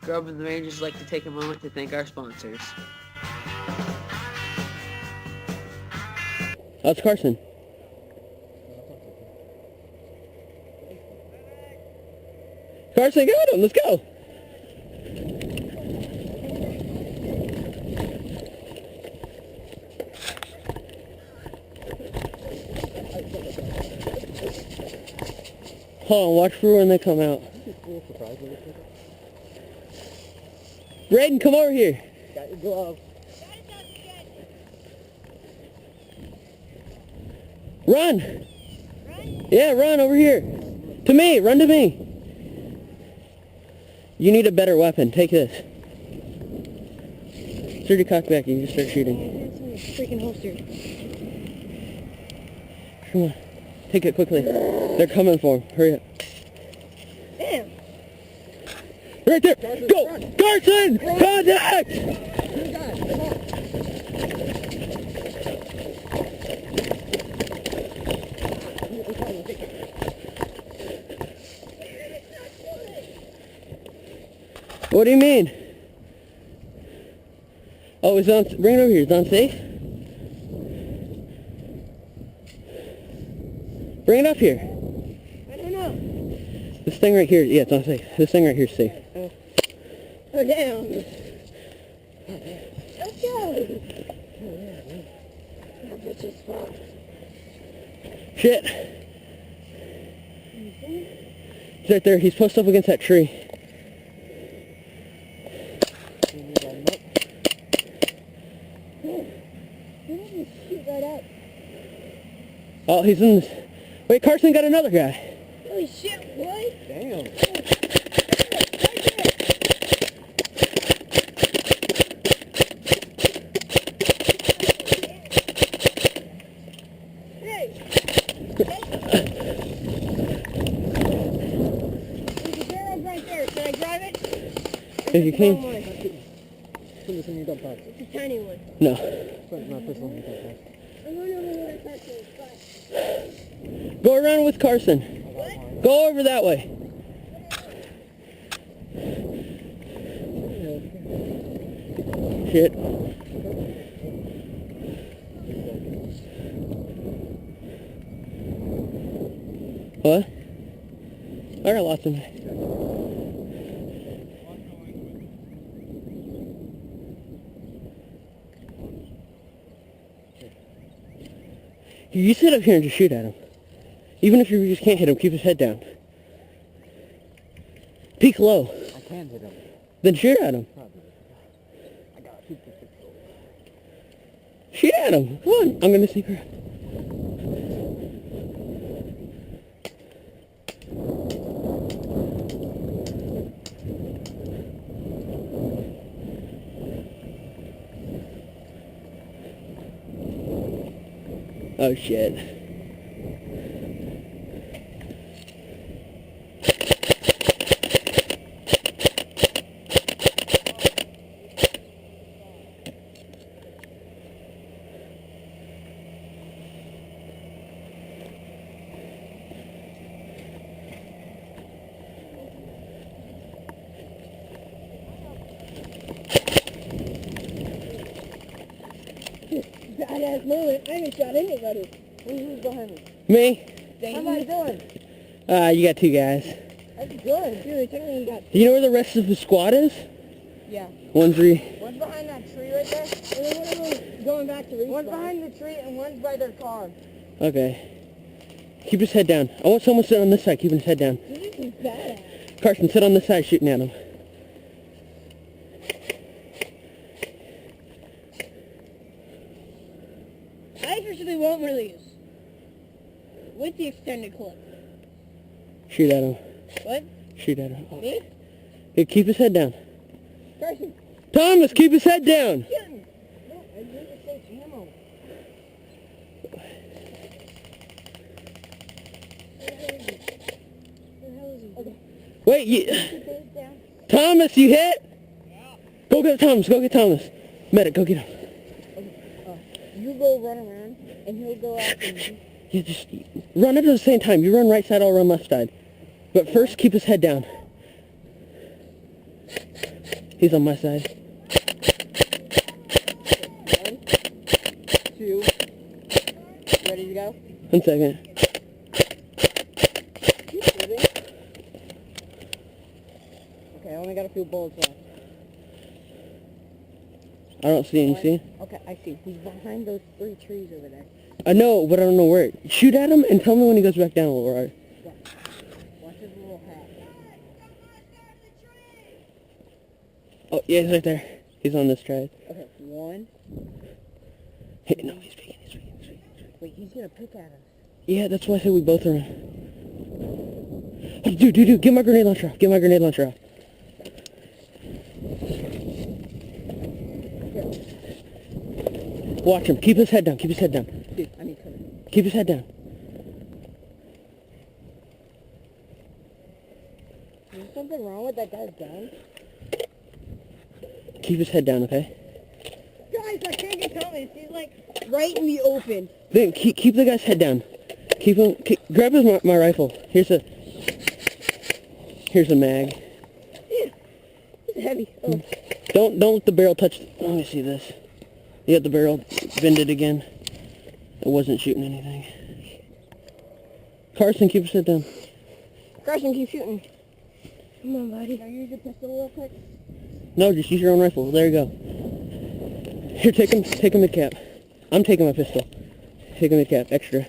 Grubandtherangerz would like to take a moment to thank our sponsors. That's Carson. Carson, got him. Let's go. Hold on, watch for when they come out. Braden, come over here. Got your glove. Run. Run? Yeah, run over here. To me, run to me. You need a better weapon. Take this. Start your cock back, you can just start shooting. Freaking holster. Come on. Take it quickly. They're coming for him. Hurry up. Damn. Right there. Go. Carson! Contact! What do you mean? Oh, it's on. Bring it over here. It's on safe. Bring it up here. I don't know. This thing right here. Yeah, it's on safe. This thing right here is safe. Oh, damn. Let's go. That bitch is fucked. Shit. He's right there. He's posted up against that tree. Oh, he's in this. Wait, Carson got another guy. Holy shit, what? Damn. Hey! There's a barrel right there. Can I drive it? If you can. Put this in your dump box. It's a tiny one. No. Put my pistol in your dump box. I'm going over where the Carson is. Go around with Carson. What? Go over that way. Shit. What? I got lots of them. You sit up here and just shoot at him. Even if you just can't hit him, keep his head down. Peek low. I can hit him. Then shoot at him. I got to shoot this. Shoot at him. Come on. I'm going to sneak around. Oh shit. Badass moment. I haven't shot anybody. Who's behind me? Me? How am I doing? You got two guys. That's good. Dude, technically you got... Do you know where the rest of the squad is? Yeah. One's behind that tree right there. And then one of them's going back to respawn. One's behind the tree and one's by their car. Okay. Keep his head down. I want someone to sit on this side, keeping his head down. This is badass. Carson, sit on this side, shooting at him. I officially won't release. With the extended clip. Shoot at him. What? Shoot at him. Me? Hey, keep his head down. Carson. Thomas, keep his head down. Shoot him. No, I need to say ammo. Okay. Wait, you... Keep his down. Thomas, you hit? Yeah. Go get Thomas, go get Thomas. Medic, go get him. Okay. You go run around, and he'll go after you. Yeah, just run up at the same time. You run right side, I'll run left side. But first, keep his head down. He's on my side. 1, 2. Ready to go? 1 second. Keep moving. Okay, I only got a few bullets left. I don't see any, see? Okay, I see. He's behind those 3 trees over there. I know, but I don't know where. Shoot at him and tell me when he goes back down a little hard. Yeah. Watch his little hat. Oh, yeah, he's right there. He's on this stride. Okay, 1. Hey, no, he's peeking. Wait, he's gonna pick at us. Yeah, that's why I said we both are in. Oh, dude, get my grenade launcher off. Get my grenade launcher off. Watch him. Keep his head down. Keep his head down. Dude, I need cover. Keep his head down. Is there something wrong with that guy's gun? Keep his head down, okay? Guys, I can't get helmets. He's like right in the open. Then keep the guy's head down. Grab my rifle. Here's a mag. It's heavy. Oh. Don't let the barrel touch. Let me see this. You got the barrel bended again. It wasn't shooting anything. Carson, keep his head down. Carson, keep shooting. Come on, buddy. Can I use your pistol real quick? No, just use your own rifle. There you go. Here, take him mid-cap. I'm taking my pistol. Take him mid-cap, extra.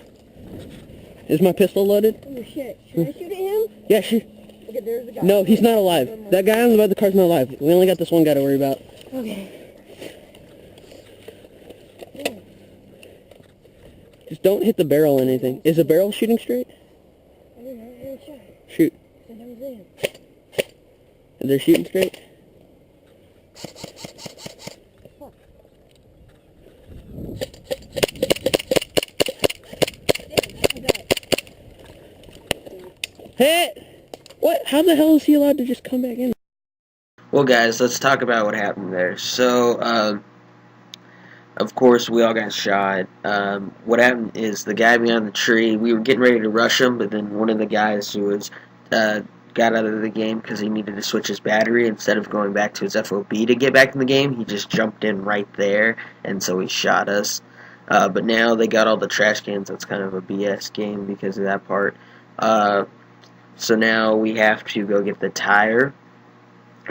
Is my pistol loaded? Oh shit. Should I shoot at him? Yeah, shoot. Okay, there's the guy. No, he's not alive. That guy on the car's not alive. We only got this one guy to worry about. Okay. Just don't hit the barrel or anything. Is the barrel shooting straight? I didn't have any shot. Shoot. And I was in. They're shooting straight? Fuck. Hit! What? How the hell is he allowed to just come back in? Well, guys, let's talk about what happened there. So, of course, we all got shot. What happened is the guy behind the tree, we were getting ready to rush him, but then one of the guys who was got out of the game because he needed to switch his battery. Instead of going back to his FOB to get back in the game, he just jumped in right there, and so he shot us. But now they got all the trash cans. That's kind of a BS game because of that part. So now we have to go get the tire.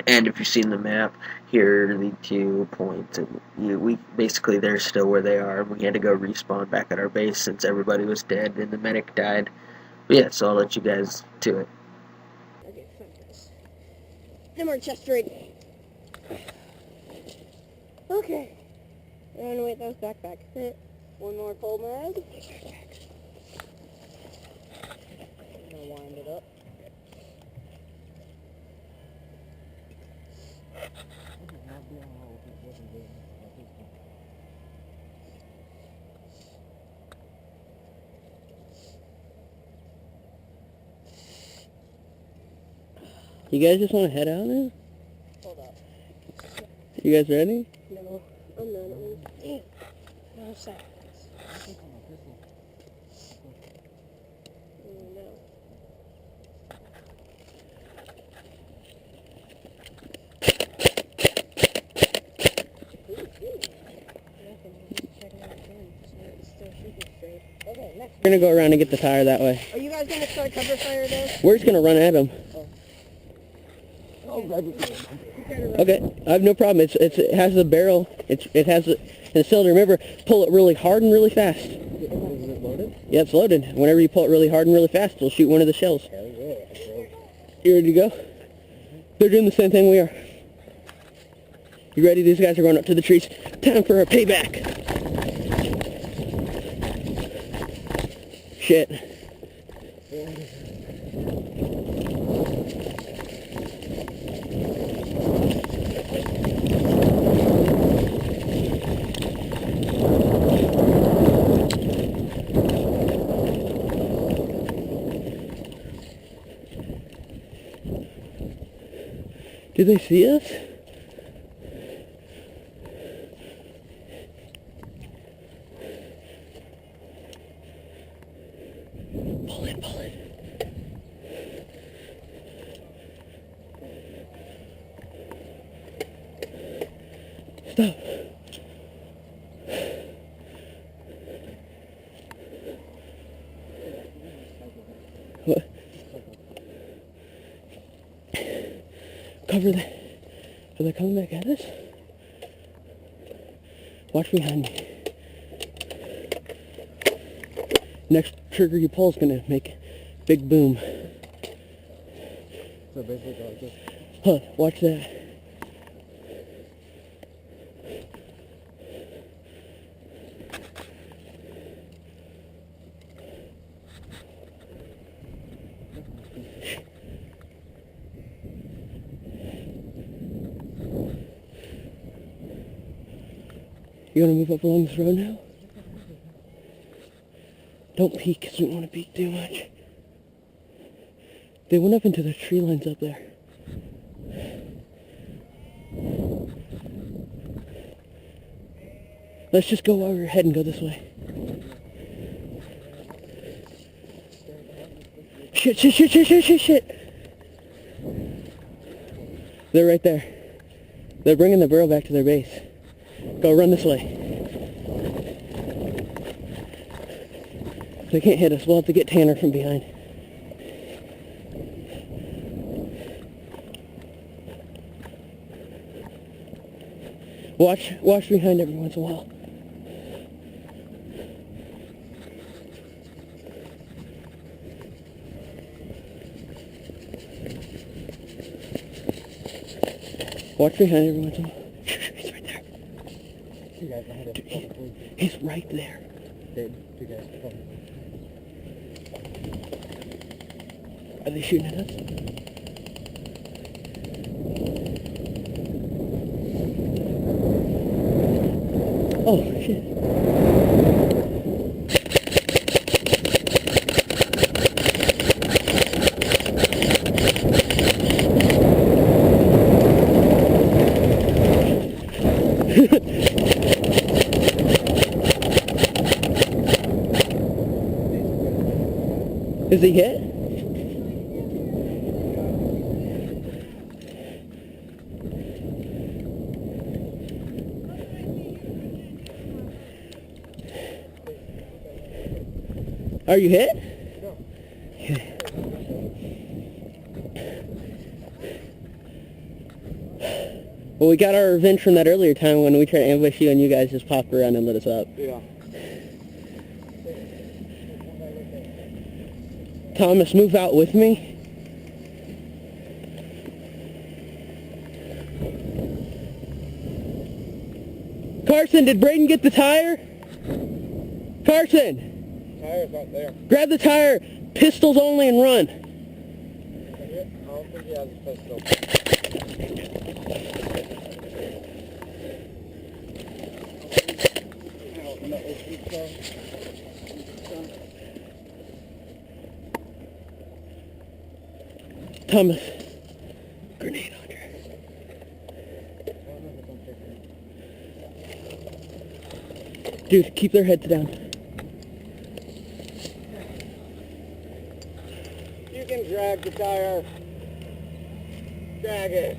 And if you've seen the map, here are the 2 points. And we basically, they're still where they are. We had to go respawn back at our base since everybody was dead and the medic died. But yeah, so I'll let you guys do it. Okay, focus. Them are chest straight. Okay. Oh, no, wait, that was backpack. One more full mag. I'm gonna wind it up. You guys just want to head out now? Hold up. You guys ready? No, I'm not. Damn. No, seconds. No. Okay, next. We're going to go around and get the tire that way. Are you guys going to start cover fire there? We're just going to run at him. Okay, I have no problem. It has the barrel. It has the cylinder. Remember, pull it really hard and really fast. Is it loaded? Yeah, it's loaded. Whenever you pull it really hard and really fast, it'll shoot one of the shells. You ready to go? They're doing the same thing we are. You ready? These guys are going up to the trees. Time for a payback. Shit. Do they see us? Pull it, pull it. What? Cover that. Are they coming back at us? Watch behind me. Next trigger you pull is going to make a big boom. So basically go like this. Huh, watch that. You want to move up along this road now? Don't peek, because we don't want to peek too much. They went up into the tree lines up there. Let's just go over your head and go this way. Shit, shit, shit, shit, shit, shit, shit. They're right there. They're bringing the burrow back to their base. Go, run this way. They can't hit us. We'll have to get Tanner from behind. Watch behind every once in a while. Watch behind every once in a while. He's right there. Two guys behind us. He's right there. Dead. Two guys. Are they shooting at us? Oh, shit. Is he hit? Are you hit? No. Okay. Well, we got our revenge from that earlier time when we tried to ambush you and you guys just popped around and lit us up. Yeah. Thomas, move out with me. Carson, did Braden get the tire? Carson! Tire's not there. Grab the tire, pistols only, and run. I don't think he has a pistol. Thomas, grenade on your. Dude, keep their heads down. You can drag the tire. Drag it.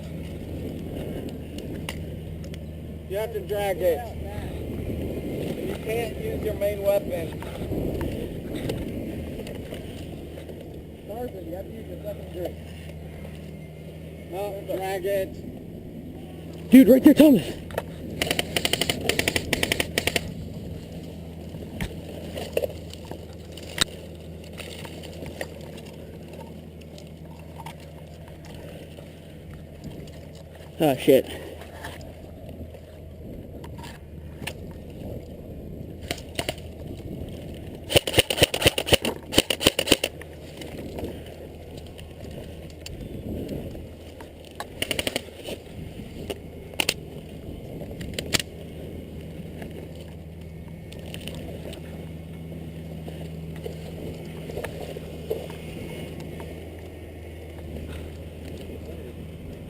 You have to drag it. You can't use your main weapon. Carson, you have to use your secondary. No, drag it. Dude, right there, Thomas. Oh, shit.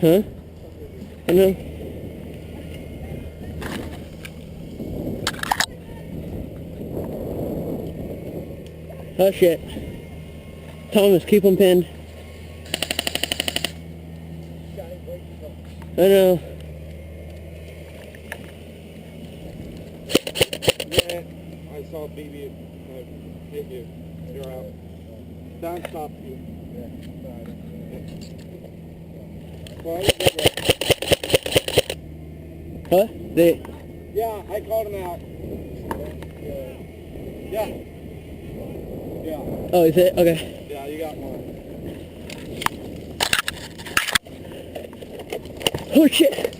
Huh? I know. Oh shit. Thomas, keep him pinned. I know. Yeah, I saw BB hit you. You're out. Don stopped you. Yeah, well, Huh? They... yeah, I called him out. Yeah. Yeah. Oh, is it? Okay. Yeah, you got one. Oh shit!